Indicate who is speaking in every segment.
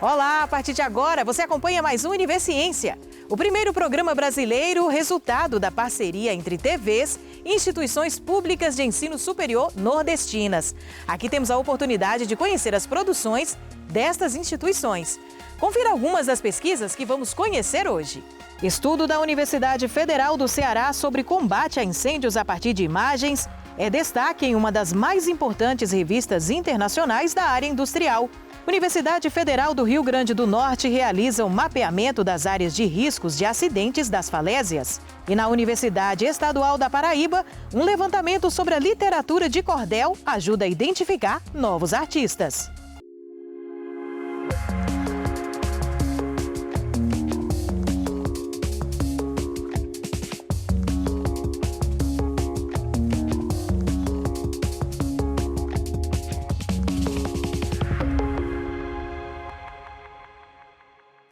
Speaker 1: Olá, a partir de agora você acompanha mais um Universiência, o primeiro programa brasileiro resultado da parceria entre TVs e instituições públicas de ensino superior nordestinas. Aqui temos a oportunidade de conhecer as produções destas instituições. Confira algumas das pesquisas que vamos conhecer hoje. Estudo da Universidade Federal do Ceará sobre combate a incêndios a partir de imagens é destaque em uma das mais importantes revistas internacionais da área industrial. Universidade Federal do Rio Grande do Norte realiza o mapeamento das áreas de riscos de acidentes das falésias. E na Universidade Estadual da Paraíba, um levantamento sobre a literatura de cordel ajuda a identificar novos artistas.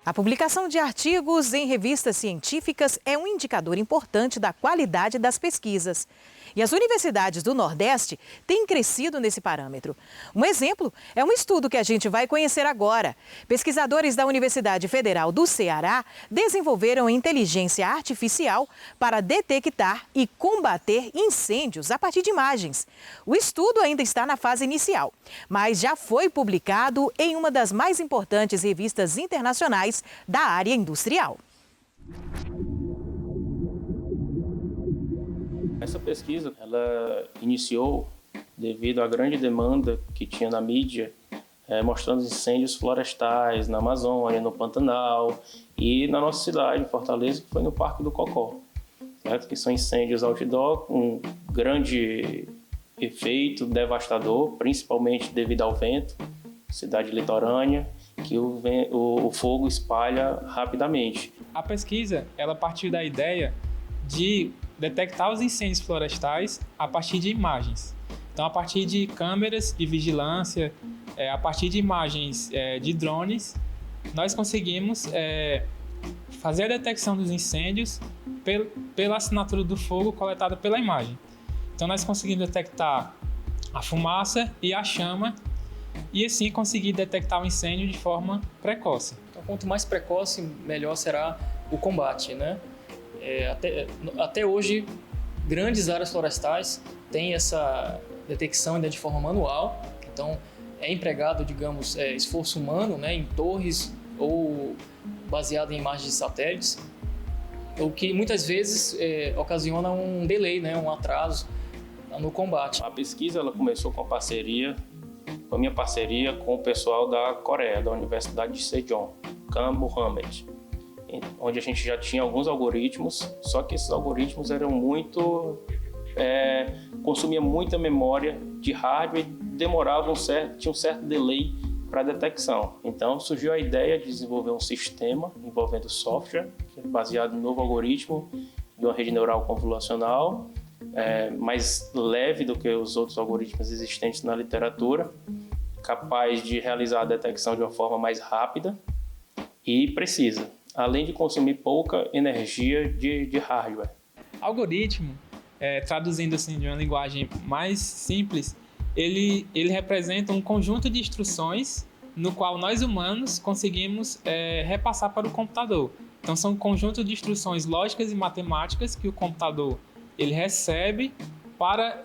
Speaker 1: A publicação de artigos em revistas científicas é um indicador importante da qualidade das pesquisas. E as universidades do Nordeste têm crescido nesse parâmetro. Um exemplo é um estudo que a gente vai conhecer agora. Pesquisadores da Universidade Federal do Ceará desenvolveram inteligência artificial para detectar e combater incêndios a partir de imagens. O estudo ainda está na fase inicial, mas já foi publicado em uma das mais importantes revistas internacionais da área industrial.
Speaker 2: Essa pesquisa ela iniciou devido à grande demanda que tinha na mídia, mostrando incêndios florestais na Amazônia, no Pantanal e na nossa cidade, em Fortaleza, que foi no Parque do Cocó, certo? Que são incêndios outdoor com grande efeito devastador, principalmente devido ao vento, cidade litorânea, que o fogo espalha rapidamente.
Speaker 3: A pesquisa ela partiu da ideia de detectar os incêndios florestais a partir de imagens. Então, a partir de câmeras de vigilância, a partir de imagens de drones, nós conseguimos fazer a detecção dos incêndios pela assinatura do fogo coletada pela imagem. Então, nós conseguimos detectar a fumaça e a chama e assim conseguir detectar o incêndio de forma precoce.
Speaker 4: Então, quanto mais precoce, melhor será o combate, né? Até hoje, grandes áreas florestais têm essa detecção ainda de forma manual. Então, é empregado, digamos, esforço humano, né, em torres ou baseado em imagens de satélites, o que muitas vezes ocasiona um delay, né, um atraso no combate.
Speaker 2: A pesquisa ela começou com a minha parceria com o pessoal da Coreia, da Universidade de Sejong, Kang Mohammed, onde a gente já tinha alguns algoritmos, só que esses algoritmos eram consumia muita memória de hardware e tinha um certo delay para detecção. Então surgiu a ideia de desenvolver um sistema envolvendo software, baseado no novo algoritmo de uma rede neural convolucional, mais leve do que os outros algoritmos existentes na literatura, capaz de realizar a detecção de uma forma mais rápida e precisa, além de consumir pouca energia de hardware.
Speaker 3: Algoritmo, traduzindo assim de uma linguagem mais simples, ele representa um conjunto de instruções no qual nós humanos conseguimos repassar para o computador. Então são um conjunto de instruções lógicas e matemáticas que o computador ele recebe para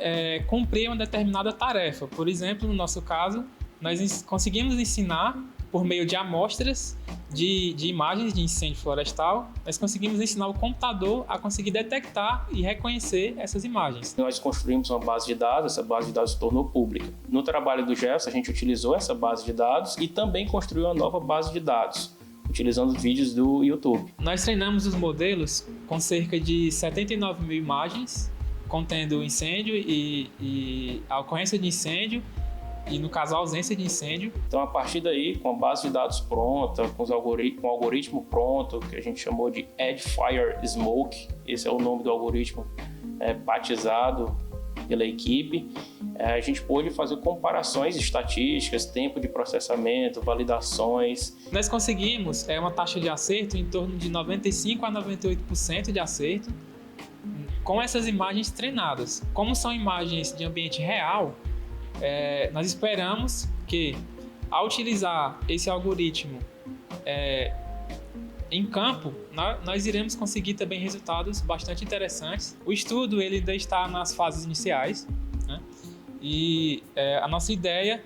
Speaker 3: cumprir uma determinada tarefa. Por exemplo, no nosso caso, nós conseguimos ensinar por meio de amostras de imagens de incêndio florestal, nós conseguimos ensinar o computador a conseguir detectar e reconhecer essas imagens.
Speaker 2: Nós construímos uma base de dados, essa base de dados se tornou pública. No trabalho do Jefferson, a gente utilizou essa base de dados e também construiu uma nova base de dados, utilizando vídeos do YouTube.
Speaker 3: Nós treinamos os modelos com cerca de 79 mil imagens, contendo incêndio e a ocorrência de incêndio, e no caso a ausência de incêndio.
Speaker 2: Então a partir daí, com a base de dados pronta, com o algoritmo pronto, que a gente chamou de Edge Fire Smoke, esse é o nome do algoritmo batizado pela equipe, a gente pôde fazer comparações estatísticas, tempo de processamento, validações.
Speaker 3: Nós conseguimos uma taxa de acerto em torno de 95% a 98% de acerto com essas imagens treinadas. Como são imagens de ambiente real, nós esperamos que Ao utilizar esse algoritmo em campo, nós iremos conseguir também resultados bastante interessantes. O estudo ele ainda está nas fases iniciais, né? E a nossa ideia,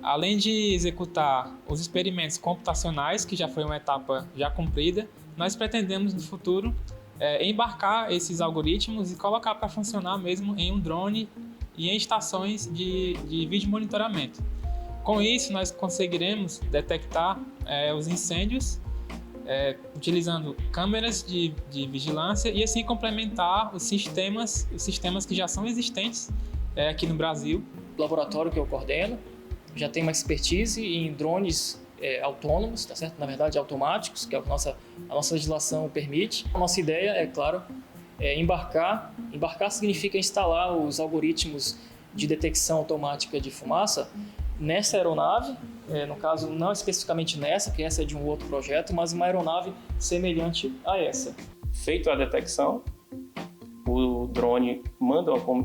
Speaker 3: além de executar os experimentos computacionais, que já foi uma etapa já cumprida, nós pretendemos no futuro embarcar esses algoritmos e colocar para funcionar mesmo em um drone e em estações de vídeo monitoramento. Com isso, nós conseguiremos detectar os incêndios utilizando câmeras de vigilância e assim complementar os sistemas que já são existentes aqui no Brasil.
Speaker 4: O laboratório que eu coordeno já tem uma expertise em drones autônomos, tá certo? Na verdade, automáticos, que a nossa legislação permite. A nossa ideia, é claro, embarcar. Embarcar significa instalar os algoritmos de detecção automática de fumaça nessa aeronave, no caso não especificamente nessa, que essa é de um outro projeto, mas uma aeronave semelhante a essa.
Speaker 2: Feito a detecção, o drone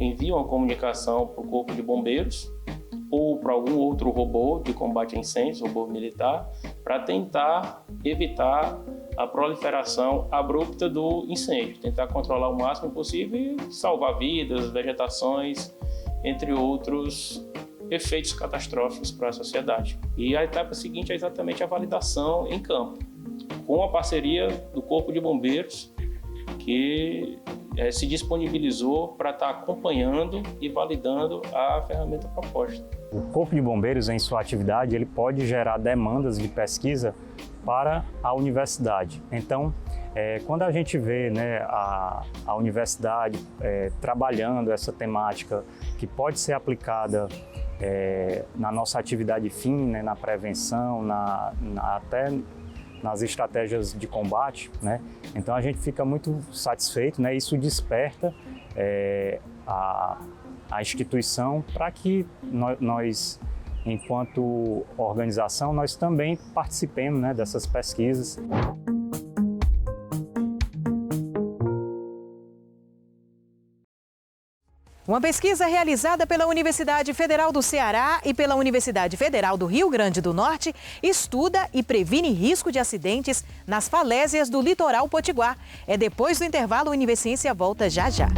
Speaker 2: envia uma comunicação para o Corpo de Bombeiros ou para algum outro robô de combate a incêndios, robô militar, para tentar evitar a proliferação abrupta do incêndio, tentar controlar o máximo possível e salvar vidas, vegetações, entre outros efeitos catastróficos para a sociedade. E a etapa seguinte é exatamente a validação em campo, com a parceria do Corpo de Bombeiros, que se disponibilizou para estar acompanhando e validando a ferramenta proposta.
Speaker 5: O Corpo de Bombeiros, em sua atividade, ele pode gerar demandas de pesquisa para a universidade. Então, quando a gente vê, né, a universidade trabalhando essa temática que pode ser aplicada na nossa atividade fim, né, na prevenção, até nas estratégias de combate, né? Então a gente fica muito satisfeito, né? Isso desperta a instituição para que nós, enquanto organização, nós também participemos, né, dessas pesquisas.
Speaker 1: Uma pesquisa realizada pela Universidade Federal do Ceará e pela Universidade Federal do Rio Grande do Norte estuda e previne risco de acidentes nas falésias do litoral potiguar. É depois do intervalo, o Univesciência volta já já.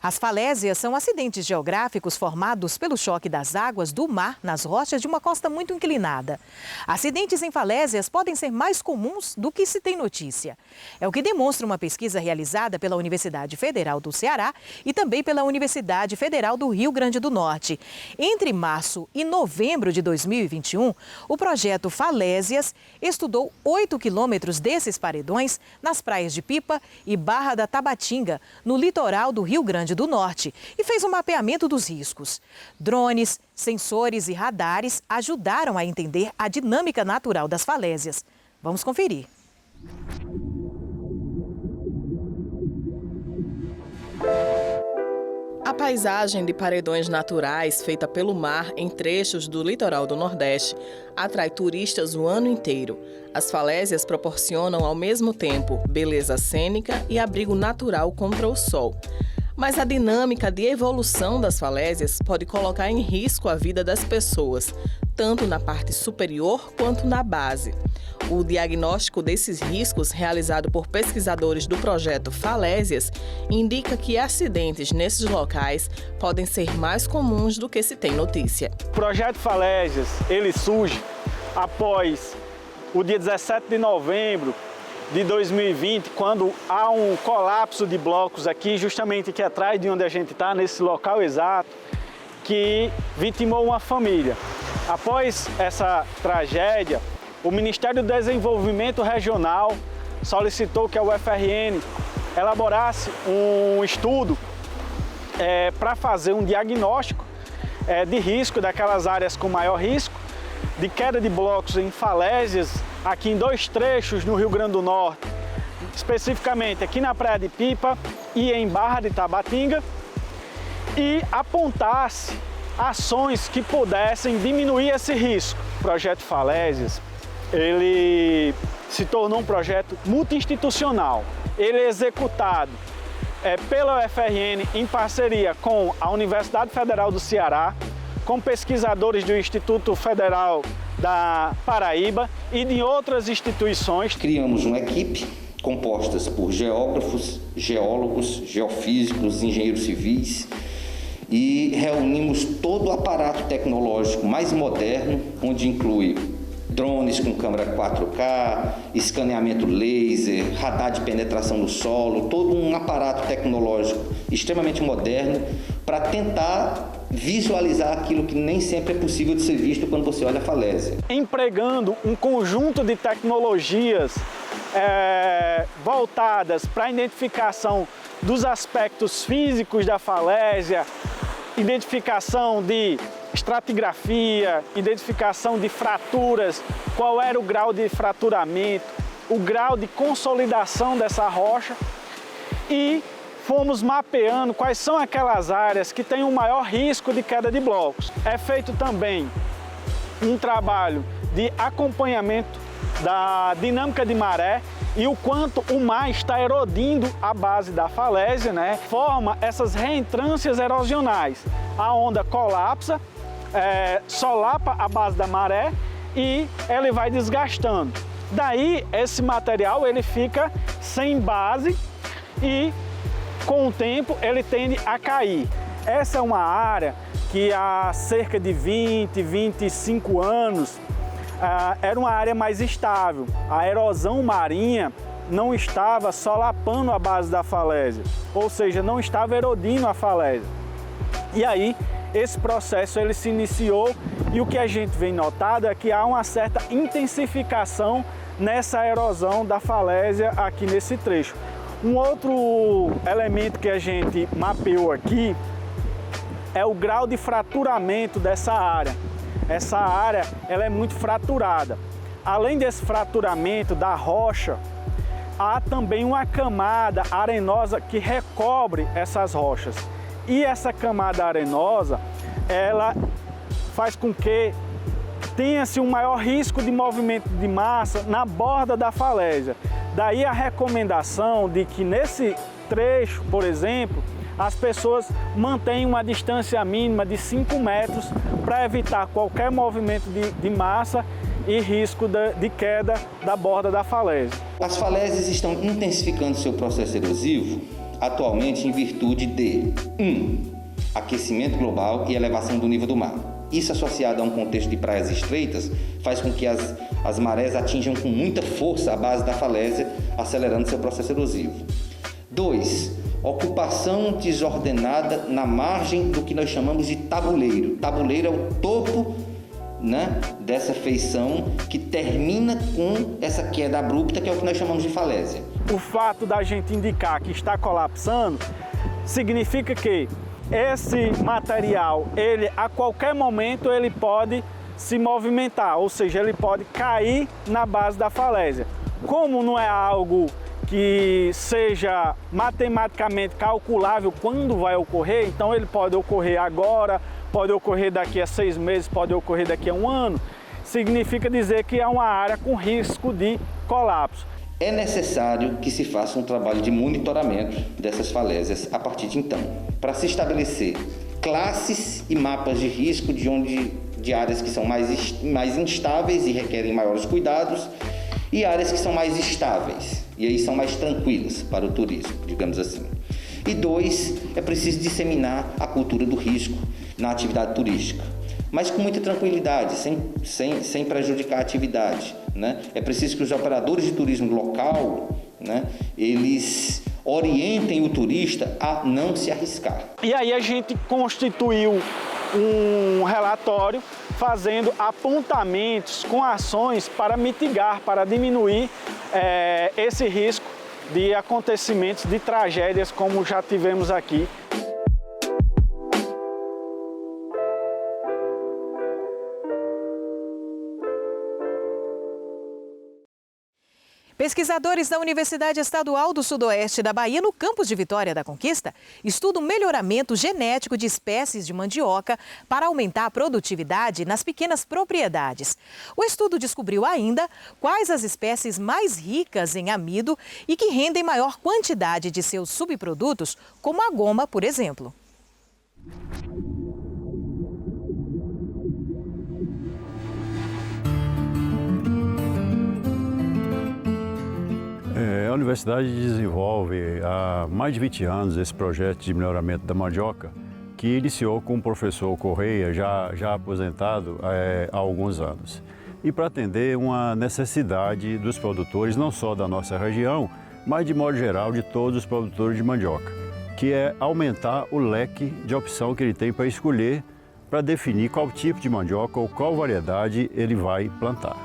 Speaker 1: As falésias são acidentes geográficos formados pelo choque das águas do mar nas rochas de uma costa muito inclinada. Acidentes em falésias podem ser mais comuns do que se tem notícia. É o que demonstra uma pesquisa realizada pela Universidade Federal do Ceará e também pela Universidade Federal do Rio Grande do Norte. Entre março e novembro de 2021, o projeto Falésias estudou 8 quilômetros desses paredões nas praias de Pipa e Barra da Tabatinga, no litoral do Rio Grande do Norte, e fez um mapeamento dos riscos. Drones, sensores e radares ajudaram a entender a dinâmica natural das falésias. Vamos conferir.
Speaker 6: A paisagem de paredões naturais feita pelo mar em trechos do litoral do Nordeste atrai turistas o ano inteiro. As falésias proporcionam ao mesmo tempo beleza cênica e abrigo natural contra o sol. Mas a dinâmica de evolução das falésias pode colocar em risco a vida das pessoas, tanto na parte superior quanto na base. O diagnóstico desses riscos, realizado por pesquisadores do projeto Falésias, indica que acidentes nesses locais podem ser mais comuns do que se tem notícia.
Speaker 7: O projeto Falésias, ele surge após o dia 17 de novembro de 2020, quando há um colapso de blocos aqui, justamente aqui atrás de onde a gente está, nesse local exato, que vitimou uma família. Após essa tragédia, o Ministério do Desenvolvimento Regional solicitou que a UFRN elaborasse um estudo para fazer um diagnóstico de risco daquelas áreas com maior risco, de queda de blocos em falésias, aqui em 2 trechos no Rio Grande do Norte, especificamente aqui na Praia de Pipa e em Barra de Tabatinga, e apontasse ações que pudessem diminuir esse risco. O projeto Falésias, ele se tornou um projeto multi-institucional. Ele é executado pela UFRN em parceria com a Universidade Federal do Ceará, com pesquisadores do Instituto Federal da Paraíba e de outras instituições.
Speaker 8: Criamos uma equipe composta por geógrafos, geólogos, geofísicos, engenheiros civis e reunimos todo o aparato tecnológico mais moderno, onde inclui drones com câmera 4K, escaneamento laser, radar de penetração no solo, todo um aparato tecnológico extremamente moderno para tentar visualizar aquilo que nem sempre é possível de ser visto quando você olha a falésia.
Speaker 7: Empregando um conjunto de tecnologias voltadas para a identificação dos aspectos físicos da falésia, identificação de estratigrafia, identificação de fraturas, qual era o grau de fraturamento, o grau de consolidação dessa rocha, e fomos mapeando quais são aquelas áreas que têm o maior risco de queda de blocos. É feito também um trabalho de acompanhamento da dinâmica de maré e o quanto o mar está erodindo a base da falésia, né? Forma essas reentrâncias erosionais. A onda colapsa, solapa a base da maré e ele vai desgastando. Daí esse material ele fica sem base e com o tempo ele tende a cair. Essa é uma área que há cerca de 25 anos era uma área mais estável. A erosão marinha não estava solapando a base da falésia, ou seja, não estava erodindo a falésia. E aí esse processo ele se iniciou e o que a gente vem notado é que há uma certa intensificação nessa erosão da falésia aqui nesse trecho. Um outro elemento que a gente mapeou aqui é o grau de fraturamento dessa área. Essa área ela é muito fraturada. Além desse fraturamento da rocha, há também uma camada arenosa que recobre essas rochas. E essa camada arenosa, ela faz com que tenha-se um maior risco de movimento de massa na borda da falésia. Daí a recomendação de que nesse trecho, por exemplo, as pessoas mantenham uma distância mínima de 5 metros para evitar qualquer movimento de massa e risco de queda da borda da falésia.
Speaker 8: As falésias estão intensificando seu processo erosivo atualmente em virtude de 1. Aquecimento global e elevação do nível do mar. Isso associado a um contexto de praias estreitas faz com que as marés atinjam com muita força a base da falésia, acelerando seu processo erosivo. 2. Ocupação desordenada na margem do que nós chamamos de tabuleiro. Tabuleiro é o topo, né, dessa feição que termina com essa queda abrupta, que é o que nós chamamos de falésia.
Speaker 7: O fato da gente indicar que está colapsando significa que esse material, ele a qualquer momento ele pode se movimentar, ou seja, ele pode cair na base da falésia. Como não é algo que seja matematicamente calculável quando vai ocorrer, então ele pode ocorrer agora, pode ocorrer daqui a 6 meses, pode ocorrer daqui a 1 ano, significa dizer que é uma área com risco de colapso.
Speaker 8: É necessário que se faça um trabalho de monitoramento dessas falésias a partir de então, para se estabelecer classes e mapas de risco de áreas que são mais instáveis e requerem maiores cuidados e áreas que são mais estáveis e aí são mais tranquilas para o turismo, digamos assim. E 2, é preciso disseminar a cultura do risco na atividade turística, mas com muita tranquilidade, sem prejudicar a atividade, né? É preciso que os operadores de turismo local, né, eles orientem o turista a não se arriscar.
Speaker 7: E aí a gente constituiu um relatório fazendo apontamentos com ações para mitigar, para diminuir esse risco de acontecimentos, de tragédias como já tivemos aqui.
Speaker 1: Pesquisadores da Universidade Estadual do Sudoeste da Bahia, no campus de Vitória da Conquista, estudam o melhoramento genético de espécies de mandioca para aumentar a produtividade nas pequenas propriedades. O estudo descobriu ainda quais as espécies mais ricas em amido e que rendem maior quantidade de seus subprodutos, como a goma, por exemplo.
Speaker 9: A universidade desenvolve há mais de 20 anos esse projeto de melhoramento da mandioca, que iniciou com o professor Correia, já aposentado há alguns anos. E para atender uma necessidade dos produtores, não só da nossa região, mas de modo geral de todos os produtores de mandioca, que é aumentar o leque de opção que ele tem para escolher, para definir qual tipo de mandioca ou qual variedade ele vai plantar.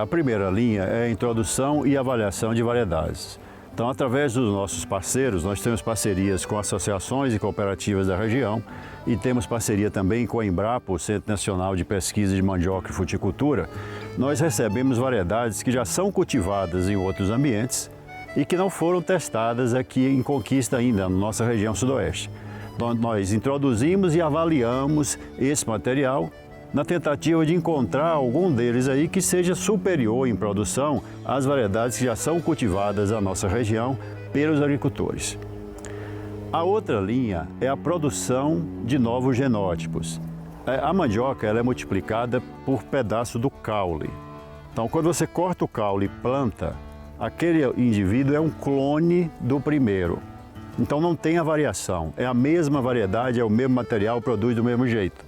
Speaker 9: A primeira linha é a introdução e avaliação de variedades. Então, através dos nossos parceiros, nós temos parcerias com associações e cooperativas da região e temos parceria também com a Embrapa, o Centro Nacional de Pesquisa de Mandioca e Fruticultura. Nós recebemos variedades que já são cultivadas em outros ambientes e que não foram testadas aqui em Conquista ainda, na nossa região sudoeste. Então, nós introduzimos e avaliamos esse material na tentativa de encontrar algum deles aí que seja superior em produção às variedades que já são cultivadas na nossa região pelos agricultores. A outra linha é a produção de novos genótipos. A mandioca ela é multiplicada por pedaço do caule. Então, quando você corta o caule e planta, aquele indivíduo é um clone do primeiro. Então, não tem a variação. É a mesma variedade, é o mesmo material, produz do mesmo jeito.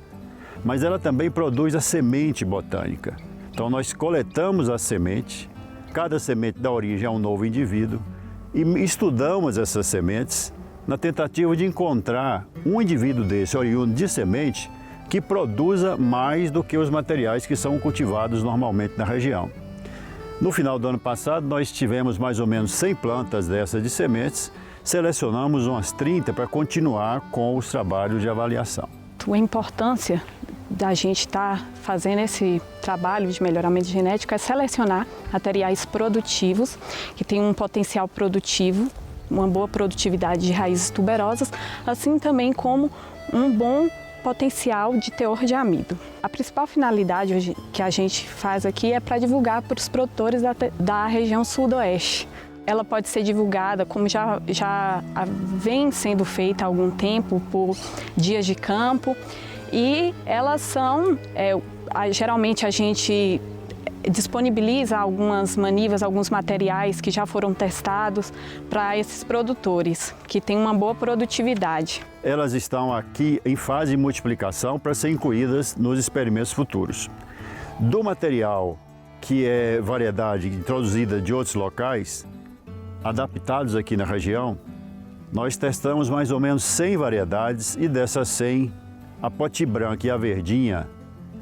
Speaker 9: Mas ela também produz a semente botânica. Então nós coletamos a semente, cada semente dá origem a um novo indivíduo e estudamos essas sementes na tentativa de encontrar um indivíduo desse oriundo de semente que produza mais do que os materiais que são cultivados normalmente na região. No final do ano passado nós tivemos mais ou menos 100 plantas dessas de sementes, selecionamos umas 30 para continuar com os trabalhos de avaliação.
Speaker 10: A importância da gente estar fazendo esse trabalho de melhoramento genético é selecionar materiais produtivos, que têm um potencial produtivo, uma boa produtividade de raízes tuberosas, assim também como um bom potencial de teor de amido. A principal finalidade hoje que a gente faz aqui é para divulgar para os produtores da região sudoeste. Ela pode ser divulgada, como já vem sendo feita há algum tempo, por dias de campo. E elas são, geralmente a gente disponibiliza algumas manivas, alguns materiais que já foram testados para esses produtores, que têm uma boa produtividade.
Speaker 9: Elas estão aqui em fase de multiplicação para serem incluídas nos experimentos futuros. Do material que é variedade introduzida de outros locais, adaptados aqui na região, nós testamos mais ou menos 100 variedades e dessas 100, a poti branca e a verdinha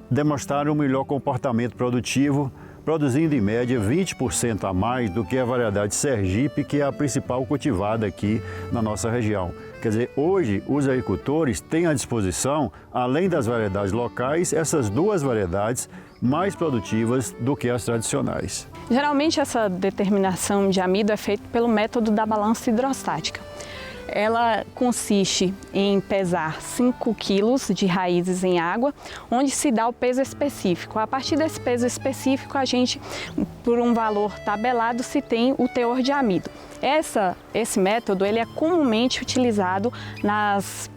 Speaker 9: demonstraram um melhor comportamento produtivo, produzindo em média 20% a mais do que a variedade Sergipe, que é a principal cultivada aqui na nossa região. Quer dizer, hoje os agricultores têm à disposição, além das variedades locais, essas duas variedades mais produtivas do que as tradicionais.
Speaker 10: Geralmente essa determinação de amido é feita pelo método da balança hidrostática. Ela consiste em pesar 5 quilos de raízes em água, onde se dá o peso específico. A partir desse peso específico, a gente, por um valor tabelado, se tem o teor de amido. Esse método ele é comumente utilizado nas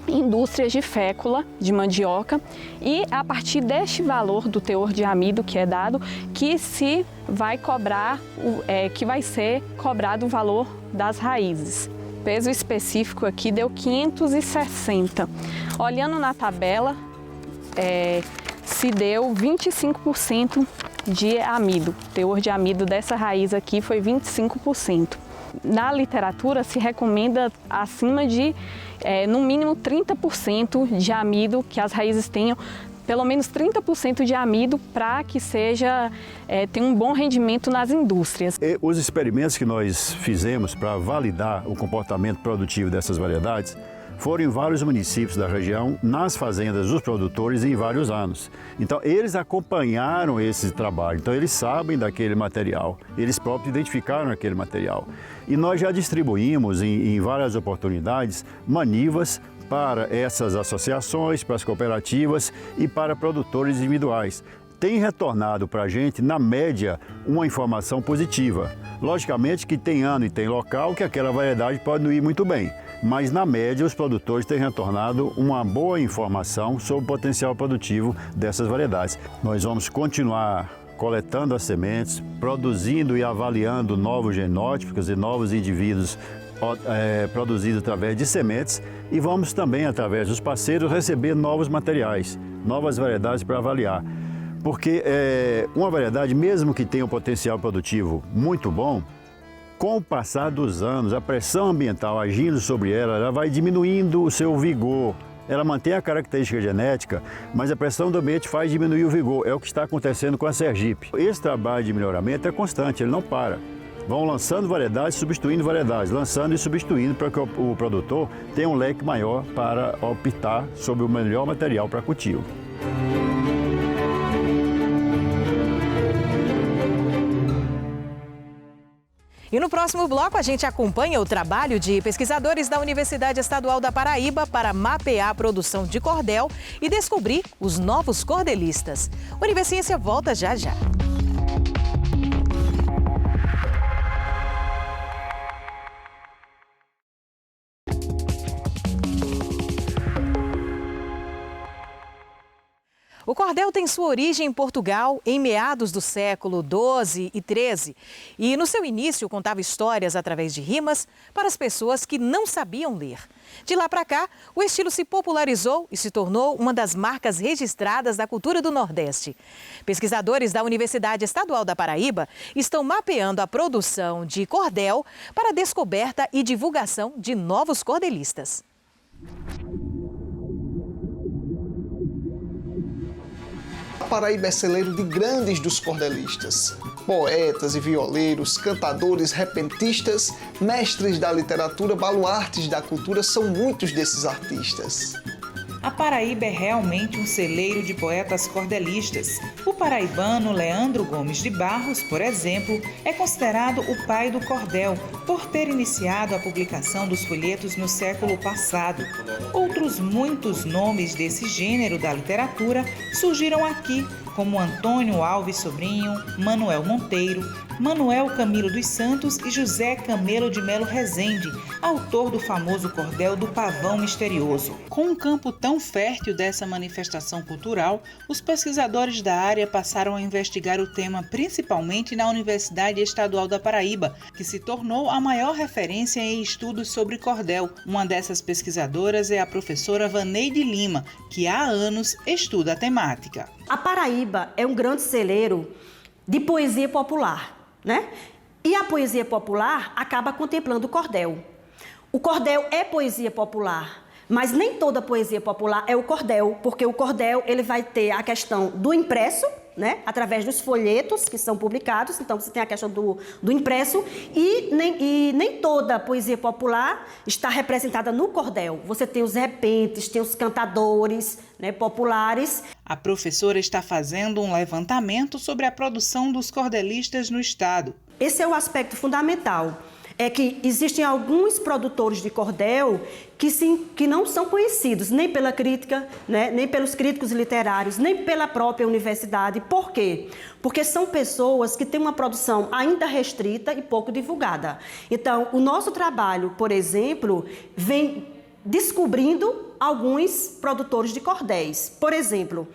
Speaker 10: indústrias de fécula de mandioca e a partir deste valor do teor de amido que é dado, que se vai cobrar, que vai ser cobrado o valor das raízes. O peso específico aqui deu 560. Olhando na tabela, se deu 25% de amido. O teor de amido dessa raiz aqui foi 25%. Na literatura se recomenda acima de, no mínimo, 30% de amido, que as raízes tenham pelo menos 30% de amido para que tenha um bom rendimento nas indústrias.
Speaker 9: E os experimentos que nós fizemos para validar o comportamento produtivo dessas variedades foram em vários municípios da região, nas fazendas dos produtores em vários anos. Então, eles acompanharam esse trabalho, então eles sabem daquele material, eles próprios identificaram aquele material. E nós já distribuímos em várias oportunidades manivas para essas associações, para as cooperativas e para produtores individuais. Tem retornado para a gente, na média, uma informação positiva. Logicamente que tem ano e tem local que aquela variedade pode não ir muito bem, mas na média os produtores têm retornado uma boa informação sobre o potencial produtivo dessas variedades. Nós vamos continuar coletando as sementes, produzindo e avaliando novos genótipos e novos indivíduos produzidos através de sementes e vamos também, através dos parceiros, receber novos materiais, novas variedades para avaliar. Porque uma variedade, mesmo que tenha um potencial produtivo muito bom, com o passar dos anos, a pressão ambiental agindo sobre ela vai diminuindo o seu vigor. Ela mantém a característica genética, mas a pressão do ambiente faz diminuir o vigor. É o que está acontecendo com a Sergipe. Esse trabalho de melhoramento é constante, ele não para. Vão lançando variedades, substituindo variedades, lançando e substituindo para que o produtor tenha um leque maior para optar sobre o melhor material para cultivo.
Speaker 1: E no próximo bloco a gente acompanha o trabalho de pesquisadores da Universidade Estadual da Paraíba para mapear a produção de cordel e descobrir os novos cordelistas. Universiência volta já já. O cordel tem sua origem em Portugal em meados do século XII e XIII e no seu início contava histórias através de rimas para as pessoas que não sabiam ler. De lá para cá, o estilo se popularizou e se tornou uma das marcas registradas da cultura do Nordeste. Pesquisadores da Universidade Estadual da Paraíba estão mapeando a produção de cordel para a descoberta e divulgação de novos cordelistas.
Speaker 11: A Paraíba é celeiro de grandes dos cordelistas. Poetas e violeiros, cantadores, repentistas, mestres da literatura, baluartes da cultura, são muitos desses artistas.
Speaker 12: A Paraíba é realmente um celeiro de poetas cordelistas. O paraibano Leandro Gomes de Barros, por exemplo, é considerado o pai do cordel, por ter iniciado a publicação dos folhetos no século passado. Outros muitos nomes desse gênero da literatura surgiram aqui, como Antônio Alves Sobrinho, Manuel Monteiro, Manuel Camilo dos Santos e José Camelo de Melo Rezende, autor do famoso cordel do Pavão Misterioso. Com um campo tão fértil dessa manifestação cultural, os pesquisadores da área passaram a investigar o tema principalmente na Universidade Estadual da Paraíba, que se tornou a maior referência em estudos sobre cordel. Uma dessas pesquisadoras é a professora Vaneide Lima, que há anos estuda a temática.
Speaker 13: A Paraíba é um grande celeiro de poesia popular, né? E a poesia popular acaba contemplando o cordel. O cordel é poesia popular, mas nem toda poesia popular é o cordel, porque o cordel ele vai ter a questão do impresso, né? Através dos folhetos que são publicados, então você tem a questão do impresso e nem toda poesia popular está representada no cordel. Você tem os repentes, tem os cantadores, né, populares.
Speaker 12: A professora está fazendo um levantamento sobre a produção dos cordelistas no estado.
Speaker 13: Esse é o aspecto fundamental. É que existem alguns produtores de cordel que não são conhecidos nem pela crítica, né, nem pelos críticos literários, nem pela própria universidade. Por quê? Porque são pessoas que têm uma produção ainda restrita e pouco divulgada. Então, o nosso trabalho, por exemplo, vem descobrindo alguns produtores de cordéis. Por exemplo,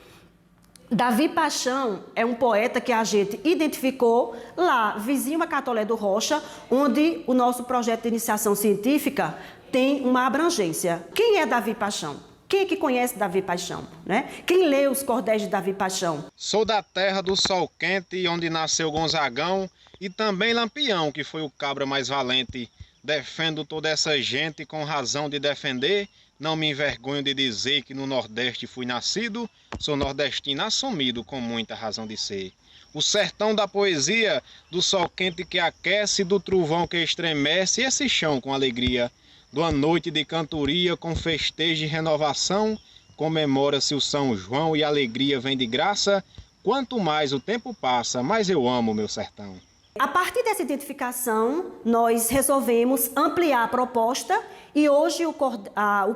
Speaker 13: Davi Paixão é um poeta que a gente identificou lá, vizinho a Catolé do Rocha, onde o nosso projeto de iniciação científica tem uma abrangência. Quem é Davi Paixão? Quem é que conhece Davi Paixão, né? Quem lê os cordéis de Davi Paixão?
Speaker 14: Sou da terra do sol quente, onde nasceu Gonzagão, e também Lampião, que foi o cabra mais valente. Defendo toda essa gente com razão de defender. Não me envergonho de dizer que no Nordeste fui nascido, sou nordestino assumido com muita razão de ser. O sertão da poesia, do sol quente que aquece, do trovão que estremece, esse chão com alegria. de uma noite de cantoria com festejo e renovação, comemora-se o São João e a alegria vem de graça. Quanto mais o tempo passa, mais eu amo meu sertão.
Speaker 13: A partir dessa identificação, nós resolvemos ampliar a proposta e hoje o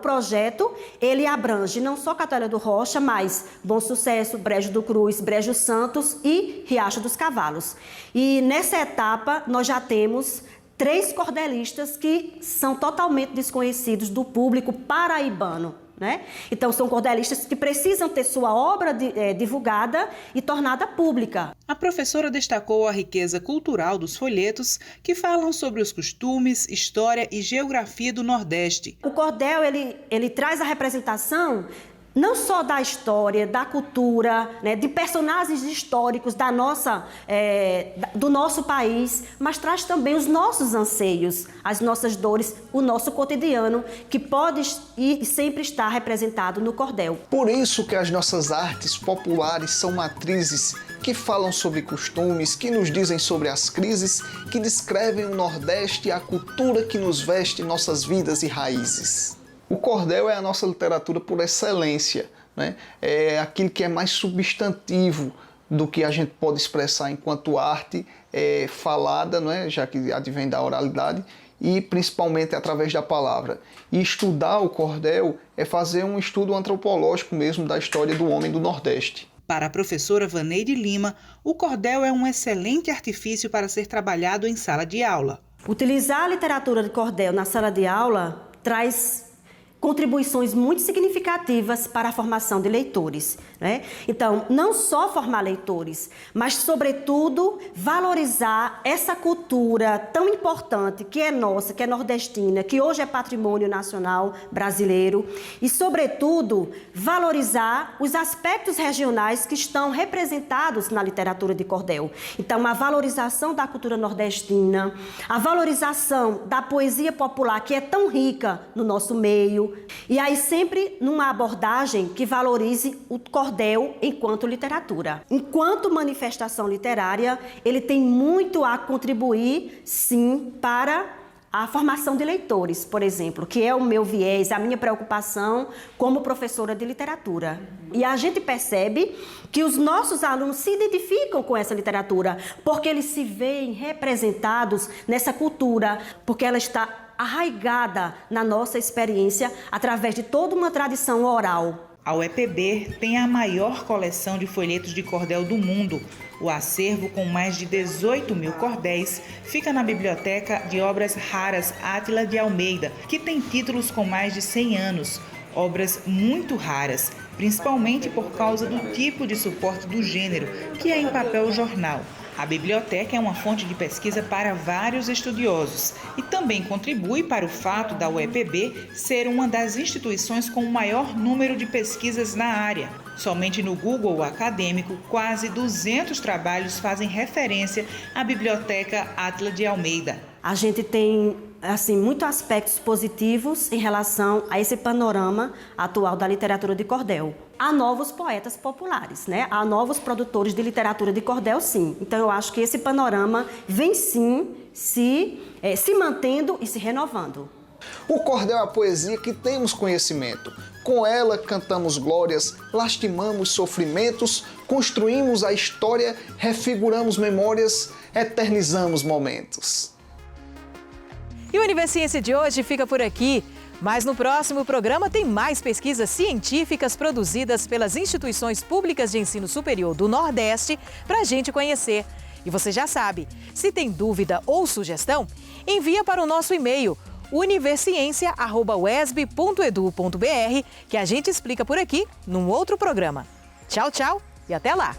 Speaker 13: projeto ele abrange não só Catolé do Rocha, mas Bom Sucesso, Brejo do Cruz, Brejo Santos e Riacho dos Cavalos. E nessa etapa nós já temos 3 cordelistas que são totalmente desconhecidos do público paraibano. Né? Então, são cordelistas que precisam ter sua obra divulgada e tornada pública.
Speaker 12: A professora destacou a riqueza cultural dos folhetos que falam sobre os costumes, história e geografia do Nordeste.
Speaker 13: O cordel, ele traz a representação não só da história, da cultura, né, de personagens históricos do nosso país, mas traz também os nossos anseios, as nossas dores, o nosso cotidiano, que pode e sempre estar representado no cordel.
Speaker 11: Por isso que as nossas artes populares são matrizes que falam sobre costumes, que nos dizem sobre as crises, que descrevem o Nordeste e a cultura que nos veste em nossas vidas e raízes. O cordel é a nossa literatura por excelência, né? É aquilo que é mais substantivo do que a gente pode expressar enquanto arte falada, né? Já que advém da oralidade, e principalmente através da palavra. E estudar o cordel é fazer um estudo antropológico mesmo da história do homem do Nordeste.
Speaker 12: Para a professora Vaneide Lima, o cordel é um excelente artifício para ser trabalhado em sala de aula.
Speaker 13: Utilizar a literatura de cordel na sala de aula traz contribuições muito significativas para a formação de leitores, né? Então, não só formar leitores, mas, sobretudo, valorizar essa cultura tão importante que é nossa, que é nordestina, que hoje é patrimônio nacional brasileiro e, sobretudo, valorizar os aspectos regionais que estão representados na literatura de cordel. Então, a valorização da cultura nordestina, a valorização da poesia popular, que é tão rica no nosso meio, e aí sempre numa abordagem que valorize o cordel enquanto literatura. Enquanto manifestação literária, ele tem muito a contribuir, sim, para a formação de leitores, por exemplo, que é o meu viés, a minha preocupação como professora de literatura. E a gente percebe que os nossos alunos se identificam com essa literatura, porque eles se veem representados nessa cultura, porque ela está arraigada na nossa experiência através de toda uma tradição oral.
Speaker 12: A UEPB tem a maior coleção de folhetos de cordel do mundo. O acervo, com mais de 18 mil cordéis, fica na Biblioteca de Obras Raras Átila de Almeida, que tem títulos com mais de 100 anos. Obras muito raras, principalmente por causa do tipo de suporte do gênero, que é em papel jornal. A biblioteca é uma fonte de pesquisa para vários estudiosos e também contribui para o fato da UEPB ser uma das instituições com o maior número de pesquisas na área. Somente no Google acadêmico, quase 200 trabalhos fazem referência à Biblioteca Átila de Almeida.
Speaker 13: A gente tem muitos aspectos positivos em relação a esse panorama atual da literatura de cordel. Há novos poetas populares, né? Há novos produtores de literatura de cordel, sim. Então, eu acho que esse panorama vem, sim, se mantendo e se renovando.
Speaker 11: O cordel é a poesia que temos conhecimento. Com ela, cantamos glórias, lastimamos sofrimentos, construímos a história, refiguramos memórias, eternizamos momentos.
Speaker 1: E o Universiência de hoje fica por aqui. Mas no próximo programa tem mais pesquisas científicas produzidas pelas instituições públicas de ensino superior do Nordeste para a gente conhecer. E você já sabe, se tem dúvida ou sugestão, envia para o nosso e-mail universiencia@uesb.edu.br que a gente explica por aqui num outro programa. Tchau, tchau e até lá!